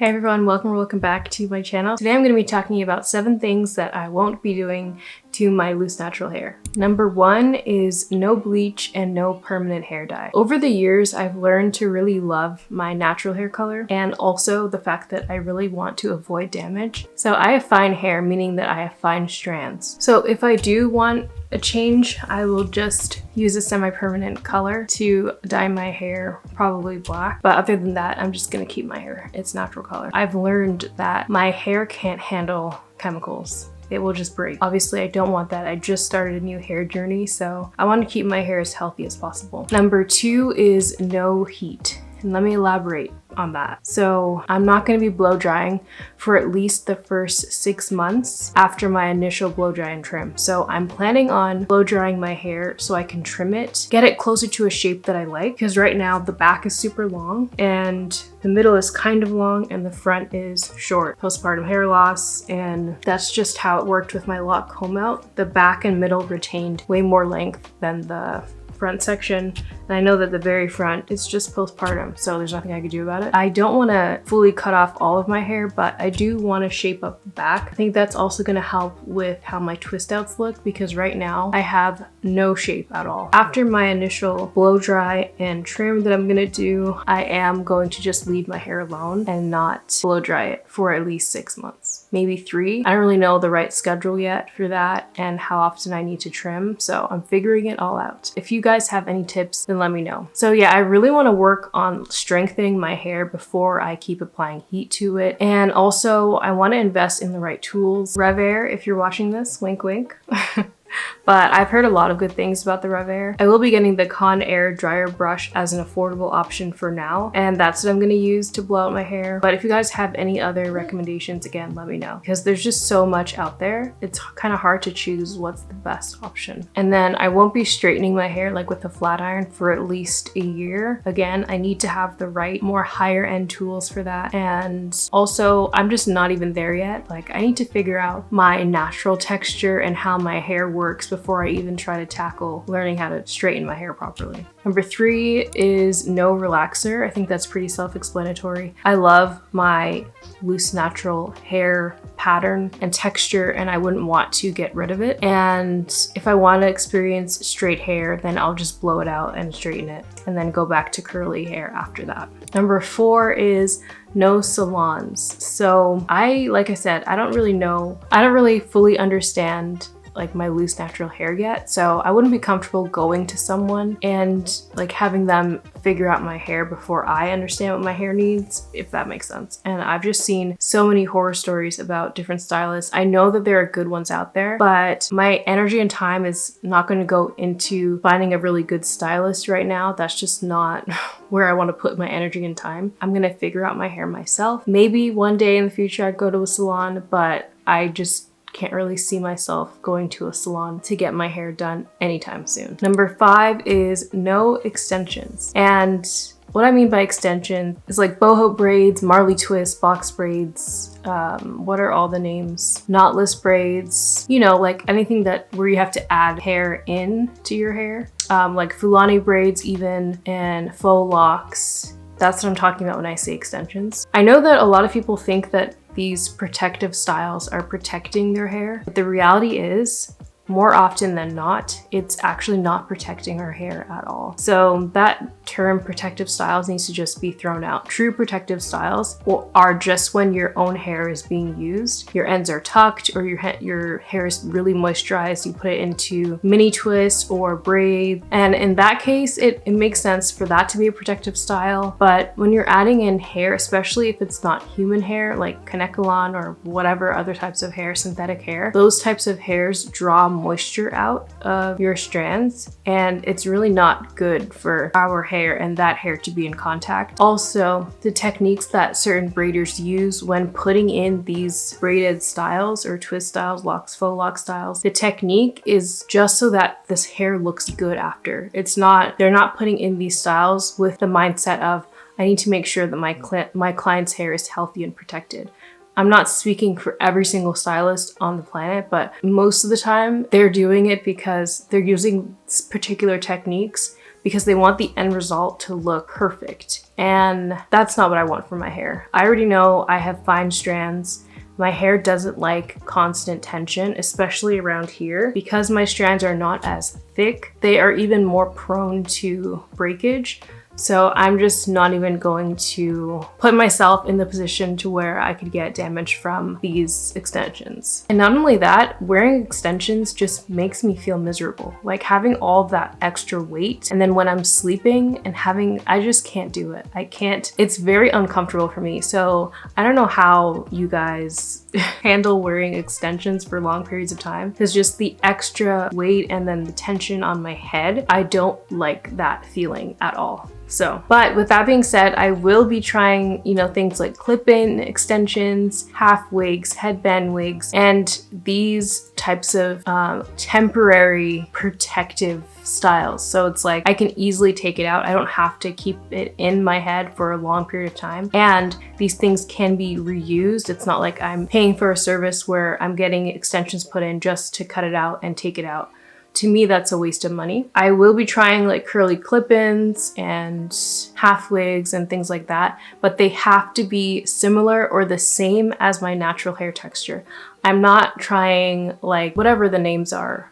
Hey everyone, welcome back to my channel. Today I'm going to be talking about 7 things that I won't be doing to my loose natural hair. Number 1 is no bleach and no permanent hair dye. Over the years, I've learned to really love my natural hair color and also the fact that I really want to avoid damage. So I have fine hair, meaning that I have fine strands. So if I do want a change, I will just use a semi-permanent color to dye my hair, probably black. But other than that, I'm just gonna keep my hair its natural color. I've learned that my hair can't handle chemicals. It will just break. Obviously, I don't want that. I just started a new hair journey, so I want to keep my hair as healthy as possible. Number 2 is no heat. And let me elaborate on that. So I'm not going to be blow drying for at least the first 6 months after my initial blow dry and trim. So I'm planning on blow drying my hair so I can trim it, get it closer to a shape that I like, because right now the back is super long and the middle is kind of long and the front is short. Postpartum hair loss, and that's just how it worked with my lock comb out. The back and middle retained way more length than the front section, and I know that the very front is just postpartum, so there's nothing I could do about it. I don't want to fully cut off all of my hair, but I do want to shape up the back. I think that's also going to help with how my twist outs look, because right now I have no shape at all. After my initial blow dry and trim that I'm going to do, I am going to just leave my hair alone and not blow dry it for at least 6 months, maybe 3. I don't really know the right schedule yet for that and how often I need to trim, so I'm figuring it all out. If you guys have any tips, then let me know. So yeah, I really want to work on strengthening my hair before I keep applying heat to it. And also I want to invest in the right tools. Revair, if you're watching this, wink wink. But I've heard a lot of good things about the Revair. I will be getting the Conair dryer brush as an affordable option for now, and that's what I'm going to use to blow out my hair. But if you guys have any other recommendations, again, let me know, because there's just so much out there. It's kind of hard to choose what's the best option. And then I won't be straightening my hair like with a flat iron for at least a year. Again, I need to have the right, more higher end tools for that. And also, I'm just not even there yet. Like, I need to figure out my natural texture and how my hair works before I even try to tackle learning how to straighten my hair properly. Number 3 is no relaxer. I think that's pretty self-explanatory. I love my loose natural hair pattern and texture, and I wouldn't want to get rid of it. And if I want to experience straight hair, then I'll just blow it out and straighten it and then go back to curly hair after that. Number 4 is no salons. So like I said, I don't really fully understand like my loose natural hair yet, so I wouldn't be comfortable going to someone and like having them figure out my hair before I understand what my hair needs, if that makes sense. And I've just seen so many horror stories about different stylists. I know that there are good ones out there, but my energy and time is not going to go into finding a really good stylist right now. That's just not where I want to put my energy and time. I'm gonna figure out my hair myself. Maybe one day in the future I'd go to a salon, but I just can't really see myself going to a salon to get my hair done anytime soon. Number 5 is no extensions. And what I mean by extension is like boho braids, Marley twists, box braids, what are all the names? Knotless braids, you know, like anything where you have to add hair in to your hair. Like Fulani braids even, and faux locks. That's what I'm talking about when I say extensions. I know that a lot of people think that these protective styles are protecting their hair, but the reality is, more often than not, it's actually not protecting our hair at all. So that term protective styles needs to just be thrown out. True protective styles are just when your own hair is being used. Your ends are tucked, or your hair is really moisturized. You put it into mini twists or braid. And in that case, it makes sense for that to be a protective style. But when you're adding in hair, especially if it's not human hair, like Kanekalon or whatever other types of hair, synthetic hair, those types of hairs draw moisture out of your strands, and it's really not good for our hair and that hair to be in contact. Also, the techniques that certain braiders use when putting in these braided styles or twist styles, locks, faux lock styles, the technique is just so that this hair looks good after. They're not putting in these styles with the mindset of, I need to make sure that my client's hair is healthy and protected. I'm not speaking for every single stylist on the planet, but most of the time they're doing it because they're using particular techniques because they want the end result to look perfect. And that's not what I want for my hair. I already know I have fine strands. My hair doesn't like constant tension, especially around here. Because my strands are not as thick, they are even more prone to breakage. So I'm just not even going to put myself in the position to where I could get damage from these extensions. And not only that, wearing extensions just makes me feel miserable. Like having all that extra weight, and then when I'm sleeping and I just can't do it. I can't, it's very uncomfortable for me. So I don't know how you guys handle wearing extensions for long periods of time, because just the extra weight and then the tension on my head, I don't like that feeling at all. So, but with that being said, I will be trying, things like clip-in extensions, half wigs, headband wigs, and these types of temporary protective styles. So it's like I can easily take it out. I don't have to keep it in my head for a long period of time. And these things can be reused. It's not like I'm paying for a service where I'm getting extensions put in just to cut it out and take it out. To me, that's a waste of money. I will be trying like curly clip-ins and half wigs and things like that, but they have to be similar or the same as my natural hair texture. I'm not trying like whatever the names are,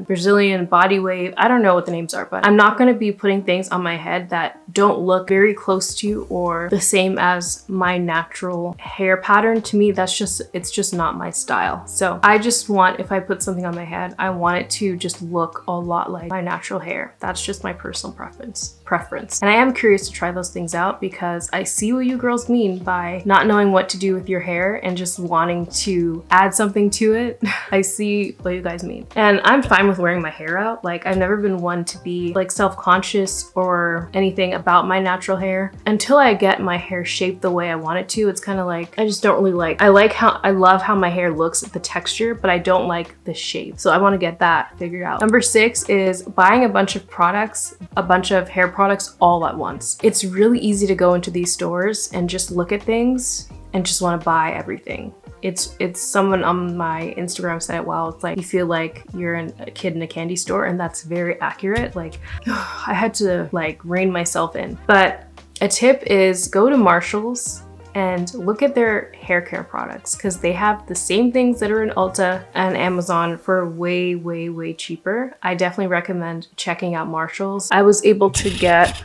Brazilian body wave, I don't know what the names are, but I'm not gonna be putting things on my head that don't look very close to or the same as my natural hair pattern. To me, it's just not my style. So I just want, if I put something on my head, I want it to just look a lot like my natural hair. That's just my personal preference. And I am curious to try those things out because I see what you girls mean by not knowing what to do with your hair and just wanting to add something to it. I see what you guys mean. And I'm fine with wearing my hair out. Like I've never been one to be like self-conscious or anything about my natural hair until I get my hair shaped the way I want it to. It's kind of like, I just don't really like, I love how my hair looks, the texture, but I don't like the shape. So I want to get that figured out. Number 6 is buying a bunch of products, a bunch of hair products all at once. It's really easy to go into these stores and just look at things and just want to buy everything. It's someone on my Instagram said it well. It's like you feel like you're a kid in a candy store, and that's very accurate. Like I had to like rein myself in. But a tip is go to Marshall's and look at their hair care products because they have the same things that are in Ulta and Amazon for way, way, way cheaper. I definitely recommend checking out Marshall's. I was able to get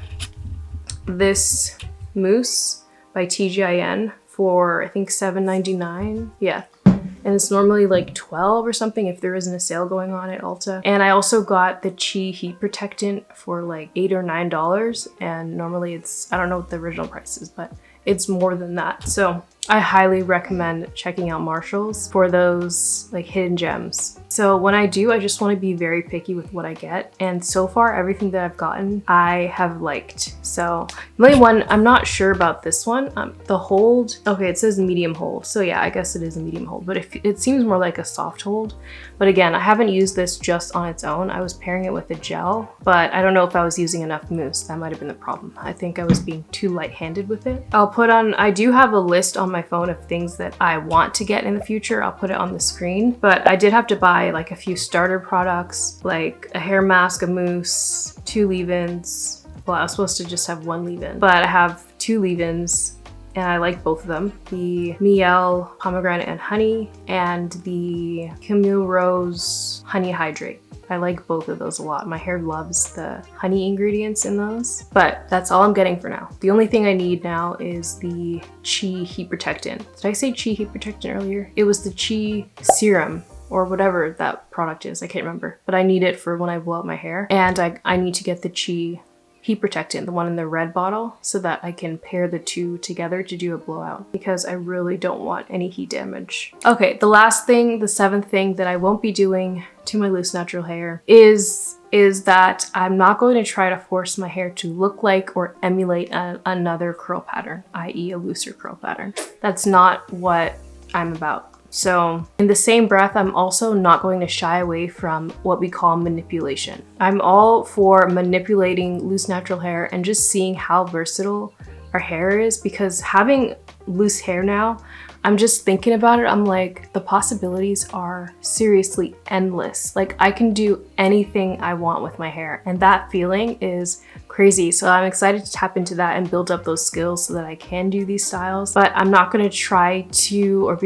this mousse by TGIN for I think $7.99. Yeah. And it's normally like $12 or something if there isn't a sale going on at Ulta. And I also got the Chi Heat Protectant for like $8 or $9. And normally it's, I don't know what the original price is, but it's more than that. So I highly recommend checking out Marshall's for those like hidden gems. So when I do, I just want to be very picky with what I get. And so far, everything that I've gotten, I have liked. So the only one, I'm not sure about this one. The hold, okay, it says medium hold. So yeah, I guess it is a medium hold, but it seems more like a soft hold. But again, I haven't used this just on its own. I was pairing it with a gel, but I don't know if I was using enough mousse. That might've been the problem. I think I was being too light-handed with it. I do have a list on my phone of things that I want to get in the future. I'll put it on the screen, but I did have to buy like a few starter products, like a hair mask, a mousse, 2 leave-ins. Well, I was supposed to just have 1 leave-in, but I have 2 leave-ins and I like both of them. The Miel Pomegranate and Honey and the Camille Rose Honey Hydrate. I like both of those a lot. My hair loves the honey ingredients in those, but that's all I'm getting for now. The only thing I need now is the Chi Heat Protectant. Did I say Chi Heat Protectant earlier? It was the Chi Serum or whatever that product is. I can't remember, but I need it for when I blow out my hair. And I need to get the Chi Heat Protectant, the one in the red bottle, so that I can pair the two together to do a blowout because I really don't want any heat damage. Okay, the last thing, the 7th thing that I won't be doing to my loose natural hair is that I'm not going to try to force my hair to look like or emulate another curl pattern, i.e. a looser curl pattern. That's not what I'm about. So in the same breath, I'm also not going to shy away from what we call manipulation. I'm all for manipulating loose natural hair and just seeing how versatile our hair is, because having loose hair now, I'm just thinking about it, I'm like, the possibilities are seriously endless. Like, I can do anything I want with my hair, and that feeling is crazy. So I'm excited to tap into that and build up those skills so that I can do these styles. But I'm not gonna try to or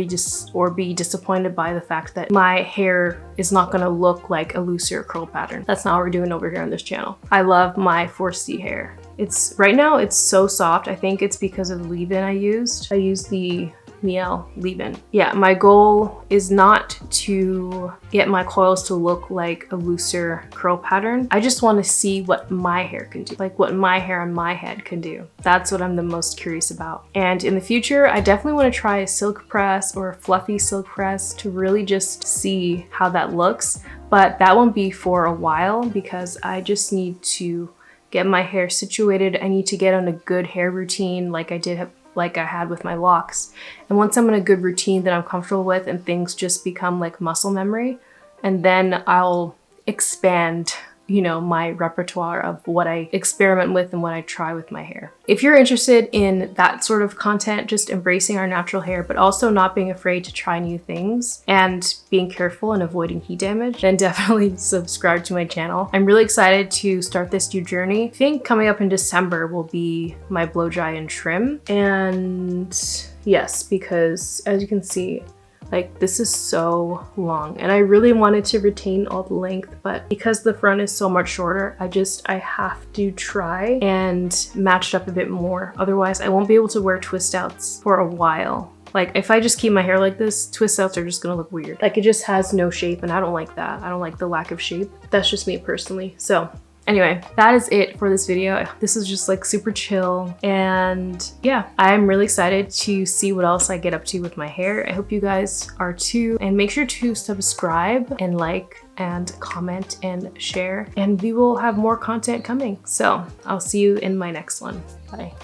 be disappointed by the fact that my hair is not gonna look like a looser curl pattern. That's not what we're doing over here on this channel. I love my 4C hair. Right now it's so soft. I think it's because of the leave-in I used. I used the Miel leave-in. Yeah, my goal is not to get my coils to look like a looser curl pattern. I just want to see what my hair can do, like what my hair on my head can do. That's what I'm the most curious about. And in the future, I definitely want to try a silk press or a fluffy silk press to really just see how that looks. But that won't be for a while because I just need to get my hair situated. I need to get on a good hair routine like I had with my locks. And once I'm in a good routine that I'm comfortable with and things just become like muscle memory, and then I'll expand, you know, my repertoire of what I experiment with and what I try with my hair. If you're interested in that sort of content, just embracing our natural hair, but also not being afraid to try new things and being careful and avoiding heat damage, then definitely subscribe to my channel. I'm really excited to start this new journey. I think coming up in December will be my blow dry and trim. And yes, because as you can see, like, this is so long and I really wanted to retain all the length, but because the front is so much shorter, I have to try and match it up a bit more. Otherwise, I won't be able to wear twist outs for a while. Like, if I just keep my hair like this, twist outs are just gonna look weird. Like, it just has no shape and I don't like that. I don't like the lack of shape. That's just me personally. So anyway, that is it for this video. This is just like super chill, and yeah, I'm really excited to see what else I get up to with my hair. I hope you guys are too, and make sure to subscribe and like and comment and share, and we will have more content coming. So I'll see you in my next one. Bye.